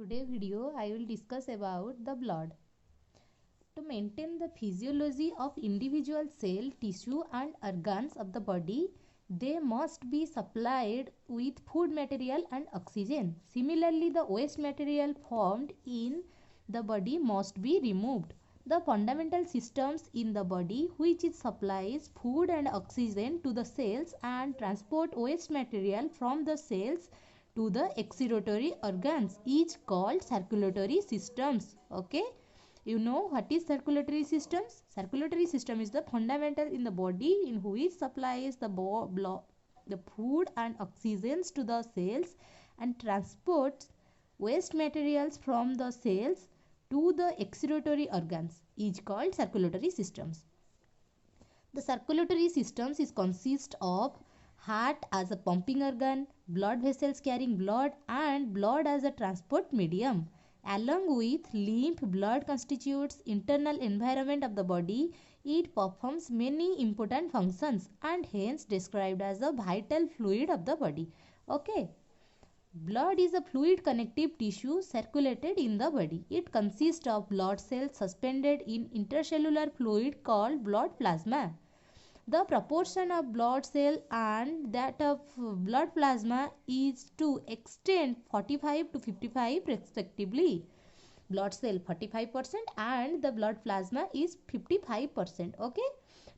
Today video I will discuss about the blood. To maintain the physiology of individual cell, tissue and organs of the body, they must be supplied with food material and oxygen. Similarly, the waste material formed in the body must be removed. The fundamental systems in the body which supplies food and oxygen to the cells and transport waste material from the cells to the excretory organs is called circulatory systems. Okay, you know what is circulatory systems? Circulatory system is the fundamental in the body in which supplies the food and oxygens to the cells and transports waste materials from the cells to the excretory organs is called circulatory systems. The circulatory systems is consist of heart as a pumping organ, blood vessels carrying blood and blood as a transport medium. Along with lymph, blood constitutes internal environment of the body. It performs many important functions and hence described as a vital fluid of the body. Okay. Blood is a fluid connective tissue circulated in the body. It consists of blood cells suspended in intercellular fluid called blood plasma. The proportion of blood cell and that of blood plasma is to extent 45 to 55 respectively. Blood cell 45% and the blood plasma is 55%. Okay.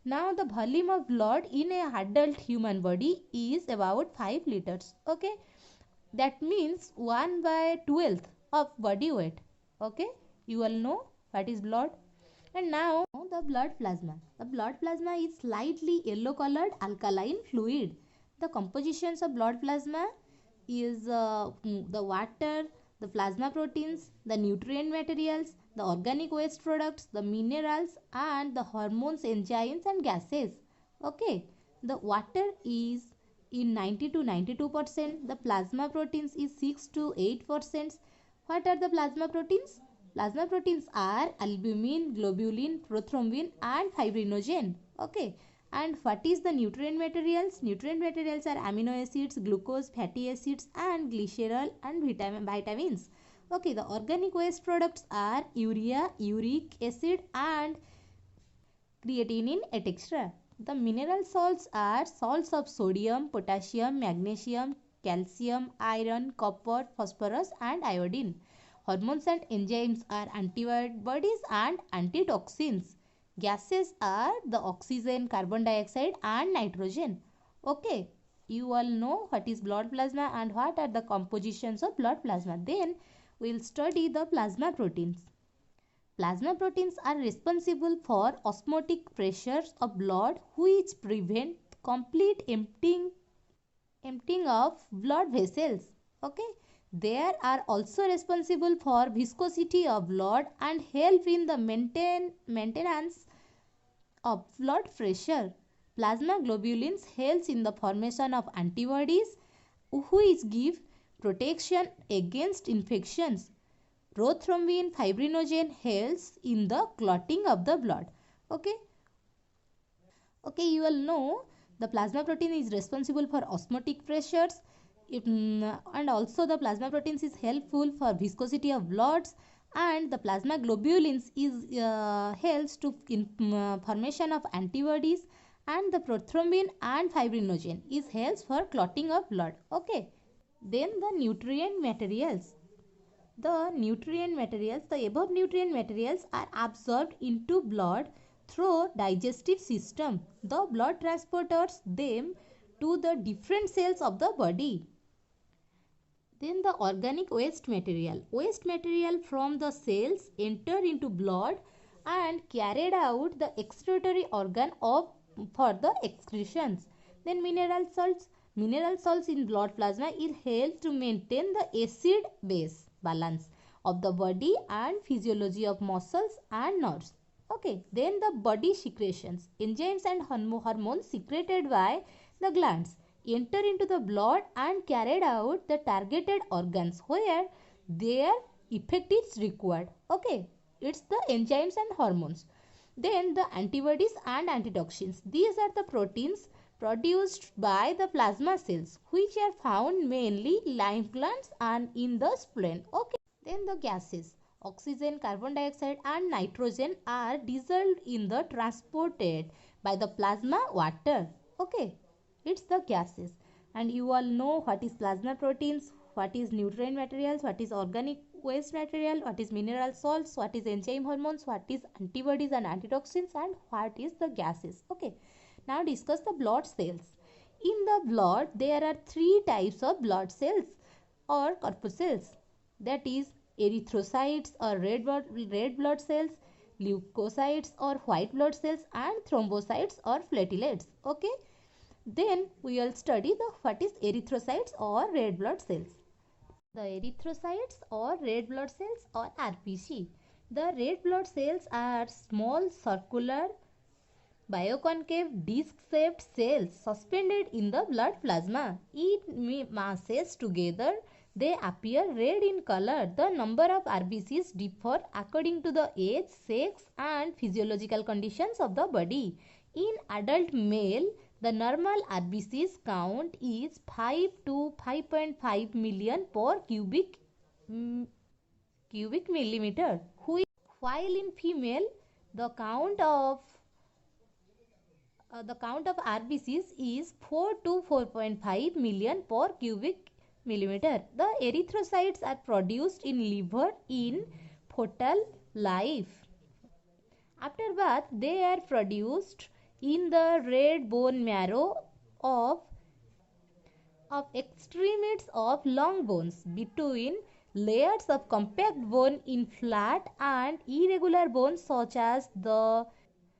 Now the volume of blood in an adult human body is about 5 liters. Okay. That means 1/12 of body weight. Okay. You all know what is blood. And now the blood plasma. The blood plasma is slightly yellow colored alkaline fluid. The compositions of blood plasma is the water, the plasma proteins, the nutrient materials, the organic waste products, the minerals and the hormones, enzymes and gases. Okay. The water is in 90 to 92%. The plasma proteins is 6 to 8%. What are the plasma proteins? Plasma proteins are albumin, globulin, prothrombin and fibrinogen. Okay. And what is the nutrient materials? Nutrient materials are amino acids, glucose, fatty acids and glycerol and vitamins. Okay. The organic waste products are urea, uric acid and creatinine, etc. The mineral salts are salts of sodium, potassium, magnesium, calcium, iron, copper, phosphorus and iodine. Hormones and enzymes are antibodies and antitoxins. Gases are the oxygen, carbon dioxide and nitrogen. Okay, you all know what is blood plasma and what are the compositions of blood plasma. Then we will study the plasma proteins. Plasma proteins are responsible for osmotic pressures of blood which prevent complete emptying of blood vessels. Okay. They are also responsible for viscosity of blood and help in the maintenance of blood pressure. Plasma globulins helps in the formation of antibodies which give protection against infections. Prothrombin, fibrinogen helps in the clotting of the blood. Okay. Okay, you all know the plasma protein is responsible for osmotic pressures. And also the plasma proteins is helpful for viscosity of bloods and the plasma globulins is helps to in formation of antibodies and the prothrombin and fibrinogen is helps for clotting of blood. Okay. Then the nutrient materials. The above nutrient materials are absorbed into blood through digestive system. The blood transports them to the different cells of the body. Then the organic waste material. Waste material from the cells enter into blood and carried out the excretory organ for the excretions. Then mineral salts. Mineral salts in blood plasma will help to maintain the acid base balance of the body and physiology of muscles and nerves. Okay. Then the body secretions. Enzymes and hormones secreted by the glands enter into the blood and carried out the targeted organs where their effect is required. Okay. It's the enzymes and hormones. Then the antibodies and antitoxins. These are the proteins produced by the plasma cells which are found mainly lymph glands and in the spleen. Okay. Then the gases, oxygen, carbon dioxide and nitrogen are dissolved in the transported by the plasma water. Okay, it's the gases. And you all know what is plasma proteins, what is nutrient materials, what is organic waste material, what is mineral salts, what is enzyme hormones, what is antibodies and antitoxins, and what is the gases. Okay, now discuss the blood cells. In the blood, there are three types of blood cells or corpuscles, that is erythrocytes or red blood cells, leukocytes or white blood cells, and thrombocytes or platelets. Okay, then we will study the what is erythrocytes or red blood cells. The erythrocytes or red blood cells or RBC. The red blood cells are small circular bioconcave disc-shaped cells suspended in the blood plasma. In masses together, they appear red in color. The number of RBCs differ according to the age, sex and physiological conditions of the body. In adult male, the normal RBCs count is 5 to 5.5 million per cubic millimeter. While in female, the count of RBCs is 4 to 4.5 million per cubic millimeter. The erythrocytes are produced in liver in fetal life. After birth, they are produced in the red bone marrow of extremities of long bones between layers of compact bone in flat and irregular bones such as the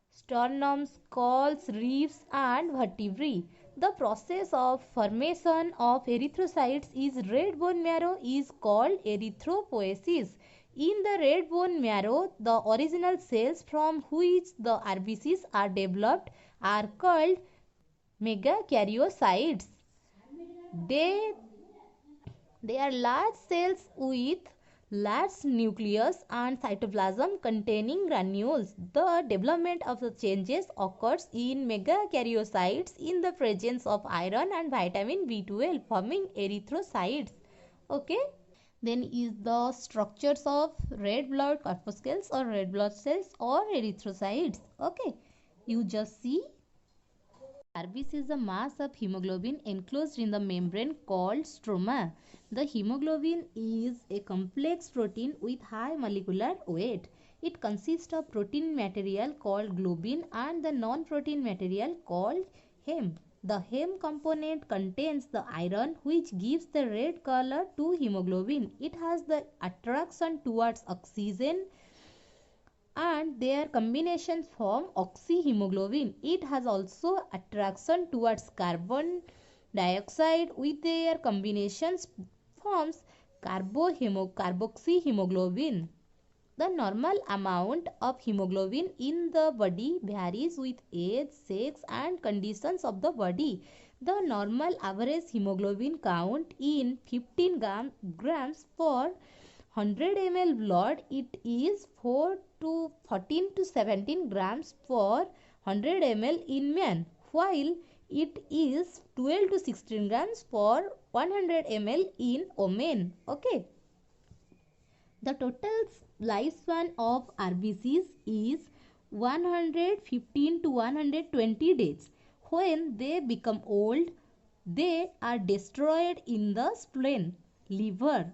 sternum, skulls, ribs and vertebrae. The process of formation of erythrocytes in red bone marrow is called erythropoiesis. In the red bone marrow, the original cells from which the RBCs are developed are called megakaryocytes. They are large cells with large nucleus and cytoplasm containing granules. The development of the changes occurs in megakaryocytes in the presence of iron and vitamin B12 forming erythrocytes. Okay. Then is the structures of red blood corpuscles or red blood cells or erythrocytes. Okay. You just see. RBC is the mass of hemoglobin enclosed in the membrane called stroma. The hemoglobin is a complex protein with high molecular weight. It consists of protein material called globin and the non-protein material called heme. The heme component contains the iron which gives the red color to hemoglobin. It has the attraction towards oxygen and their combinations form oxyhemoglobin. It has also attraction towards carbon dioxide with their combinations forms carboxyhemoglobin. The normal amount of hemoglobin in the body varies with age, sex and conditions of the body. The normal average hemoglobin count in 15 grams per 100 ml blood, it is 14 to 17 grams per 100 ml in man, while it is 12 to 16 grams per 100 ml in women. Okay. The total lifespan of RBCs is 115 to 120 days. When they become old, they are destroyed in the spleen, liver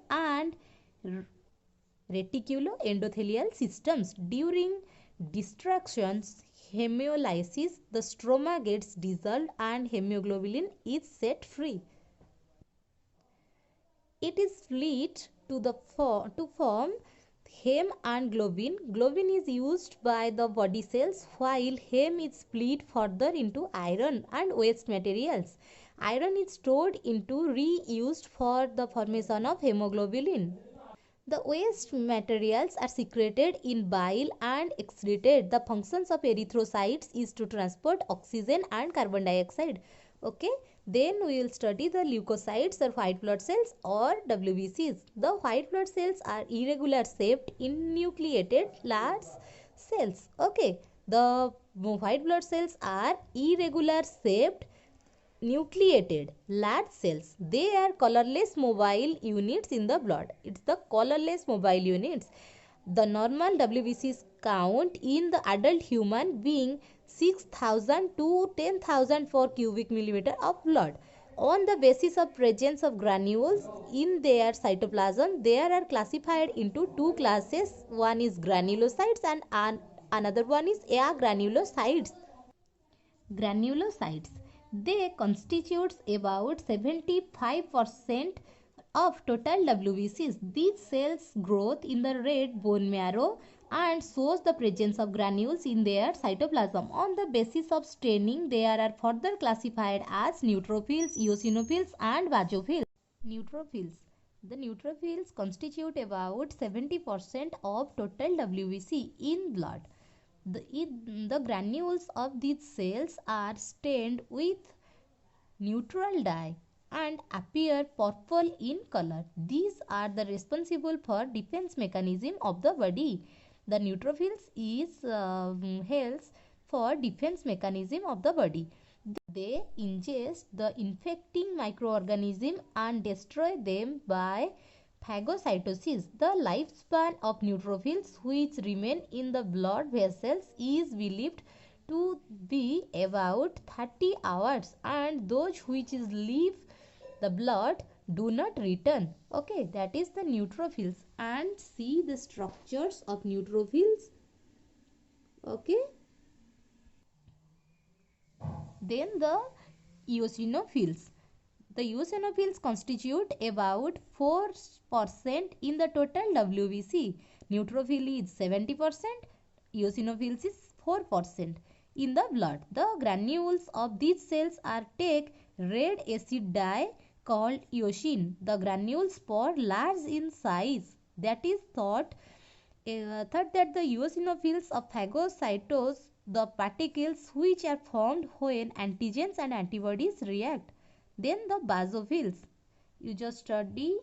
and reticuloendothelial systems. During destructions, hemolysis, the stroma gets dissolved and hemoglobin is set free. It is split to form heme and globin. Globin is used by the body cells while heme is split further into iron and waste materials. Iron is stored into reused for the formation of hemoglobin. The waste materials are secreted in bile and excreted. The functions of erythrocytes is to transport oxygen and carbon dioxide. Okay. Then we will study the leukocytes or white blood cells or WBCs. The white blood cells are irregular shaped enucleated large cells. Okay. The white blood cells are irregular shaped nucleated large cells. They are colorless mobile units in the blood. It's the colorless mobile units. The normal WBC's count in the adult human being 6,000 to 10,000 for cubic millimeter of blood. On the basis of presence of granules in their cytoplasm, they are classified into two classes. One is granulocytes and another one is agranulocytes. Granulocytes. They constitute about 75% of total WBCs. These cells grow in the red bone marrow and shows the presence of granules in their cytoplasm. On the basis of staining, they are further classified as neutrophils, eosinophils and basophils. Neutrophils. The neutrophils constitute about 70% of total WBC in blood. The granules of these cells are stained with neutral dye and appear purple in color. These are the responsible for defense mechanism of the body. The neutrophils is helps for defense mechanism of the body. They ingest the infecting microorganism and destroy them by phagocytosis. The lifespan of neutrophils which remain in the blood vessels is believed to be about 30 hours, and those which leave the blood do not return. Okay, that is the neutrophils. And see the structures of neutrophils. Okay, then the eosinophils. The eosinophils constitute about 4% in the total WBC. Neutrophil is 70%, eosinophils is 4% in the blood. The granules of these cells are take red acid dye called eosine. The granules pour large in size. That is thought that the eosinophils of phagocytose the particles which are formed when antigens and antibodies react. Then the basophils. You just see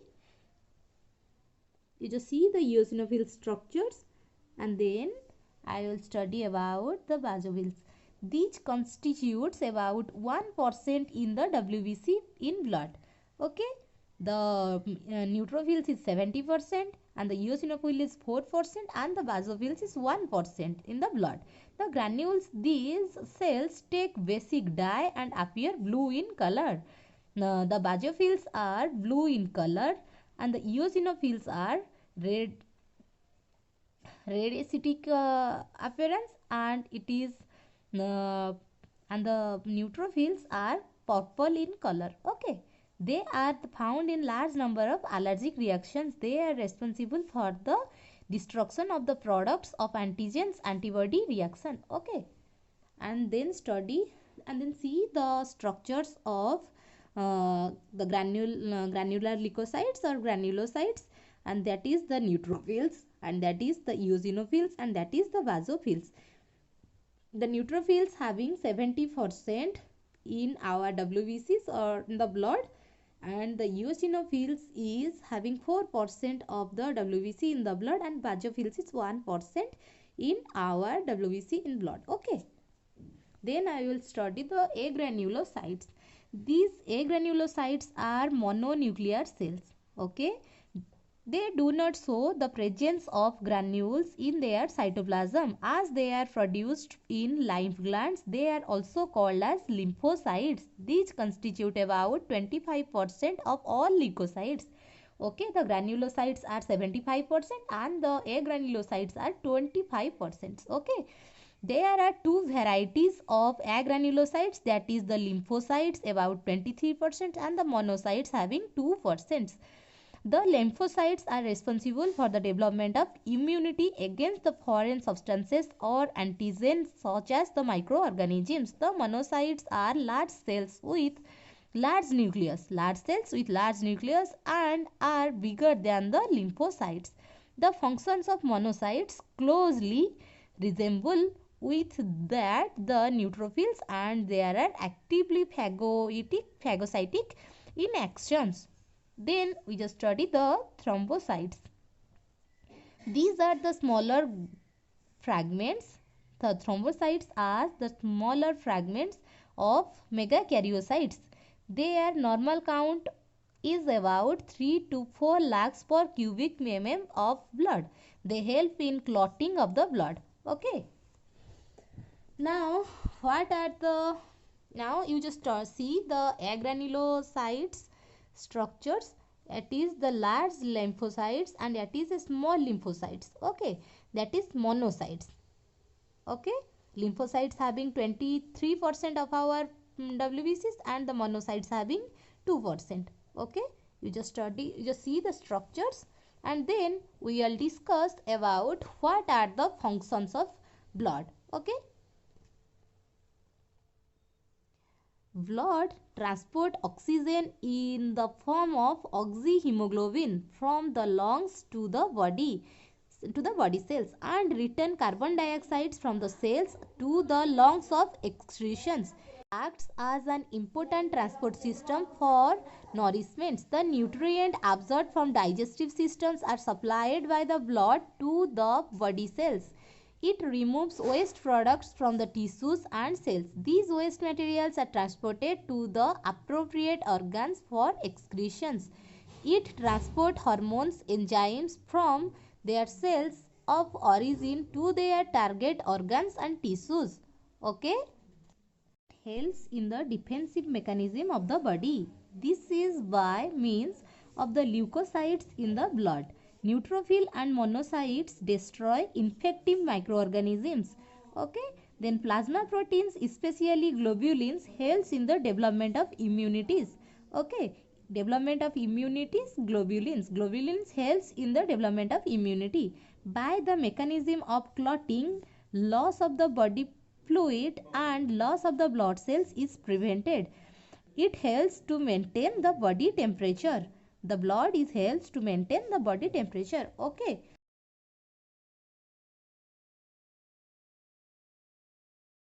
the eosinophil structures, and then I will study about the basophils. These constitutes about 1% in the WBC in blood. Okay, the neutrophils is 70% and the eosinophil is 4% and the basophils is 1% in the blood. The granules these cells take basic dye and appear blue in color. The basophils are blue in color and the eosinophils are red acidic appearance, and it is and the neutrophils are purple in color. Okay, they are found in large number of allergic reactions. They are responsible for the destruction of the products of antigens antibody reaction. Okay, and then study and then see the structures of the granular leukocytes or granulocytes, and that is the neutrophils, and that is the eosinophils, and that is the basophils. The neutrophils having 70% in our WBCs or in the blood, and the eosinophils is having 4% of the WBC in the blood, and basophils is 1% in our WBC in blood. Okay, then I will study the agranulocytes. These agranulocytes are mononuclear cells. Okay, they do not show the presence of granules in their cytoplasm as they are produced in lymph glands. They are also called as lymphocytes. These constitute about 25% of all leukocytes. Okay, the granulocytes are 75% and the agranulocytes are 25%. Okay, there are two varieties of agranulocytes, that is the lymphocytes about 23% and the monocytes having 2%. The lymphocytes are responsible for the development of immunity against the foreign substances or antigens such as the microorganisms. The monocytes are large cells with large nucleus, and are bigger than the lymphocytes. The functions of monocytes closely resemble with that the neutrophils, and they are actively phagocytic in actions. Then we just study the thrombocytes. These are the smaller fragments. The thrombocytes are the smaller fragments of megakaryocytes. Their normal count is about 3 to 4 lakhs per cubic mm of blood. They help in clotting of the blood. Okay. Now, what are the now you just see the agranulocytes structures. It is the large lymphocytes and it is a small lymphocytes. Okay, that is monocytes. Okay, lymphocytes having 23% of our WBCs and the monocytes having 2%. Okay, you just study, you just see the structures, and then we will discuss about what are the functions of blood. Okay. Blood transport oxygen in the form of oxyhemoglobin from the lungs to the body cells and return carbon dioxide from the cells to the lungs of excretions. Acts as an important transport system for nourishment. The nutrient absorbed from digestive systems are supplied by the blood to the body cells. It removes waste products from the tissues and cells. These waste materials are transported to the appropriate organs for excretions. It transports hormones, enzymes from their cells of origin to their target organs and tissues. Okay? Helps in the defensive mechanism of the body. This is by means of the leukocytes in the blood. Neutrophil and monocytes destroy infective microorganisms. Okay. Then plasma proteins, especially globulins, helps in the development of immunities. Okay. Development of immunities, globulins. Globulins helps in the development of immunity. By the mechanism of clotting, loss of the body fluid and loss of the blood cells is prevented. It helps to maintain the body temperature. The blood is helps to maintain the body temperature. Okay.